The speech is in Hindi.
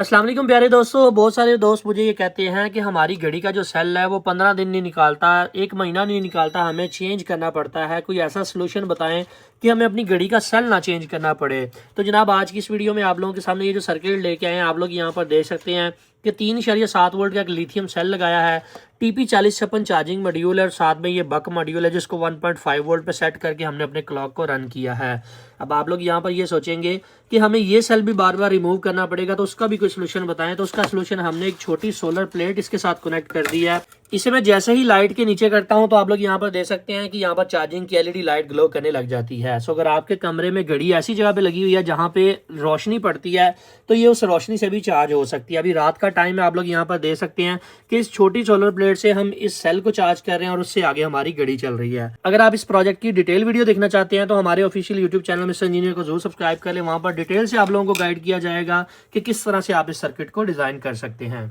अस्सलाम वालेकुम प्यारे दोस्तों। बहुत सारे दोस्त मुझे ये कहते हैं कि हमारी घड़ी का जो सेल है वो 15 दिन नहीं निकालता, 1 महीना नहीं निकालता, हमें चेंज करना पड़ता है। कोई ऐसा सलूशन बताएं कि हमें अपनी घड़ी का सेल ना चेंज करना पड़े। तो जनाब आज की इस वीडियो में आप लोगों के सामने ये जो सर्किट लेके आए हैं, आप लोग यहाँ पर देख सकते हैं कि 3.7 वोल्ट का एक लिथियम सेल लगाया है। TP4056 चार्जिंग मॉड्यूल है और साथ में ये बक मॉड्यूल है जिसको 1.5 वोल्ट पे सेट करके हमने अपने क्लॉक को रन किया है। अब आप लोग यहाँ पर ये सोचेंगे कि हमें ये सेल भी बार बार रिमूव करना पड़ेगा, तो उसका भी कोई सोल्यूशन बताएं। तो उसका सोल्यूशन हमने एक छोटी सोलर प्लेट इसके साथ कनेक्ट कर दी है। इसे मैं जैसे ही लाइट के नीचे करता हूं तो आप लोग यहाँ पर देख सकते हैं कि यहाँ पर चार्जिंग की LED लाइट ग्लो करने लग जाती है। सो अगर आपके कमरे में घड़ी ऐसी जगह पे लगी हुई है जहाँ पे रोशनी पड़ती है तो ये उस रोशनी से भी चार्ज हो सकती है। अभी रात का टाइम है, आप लोग यहाँ पर देख सकते हैं कि इस छोटी सोलर प्लेट से हम इस सेल को चार्ज कर रहे हैं और उससे आगे हमारी घड़ी चल रही है। अगर आप इस प्रोजेक्ट की डिटेल वीडियो देखना चाहते हैं तो हमारे official YouTube channel mister engineer को जरूर सब्सक्राइब कर लें। वहां पर डिटेल से आप लोगों को गाइड किया जाएगा कि किस तरह से आप इस सर्किट को डिजाइन कर सकते हैं।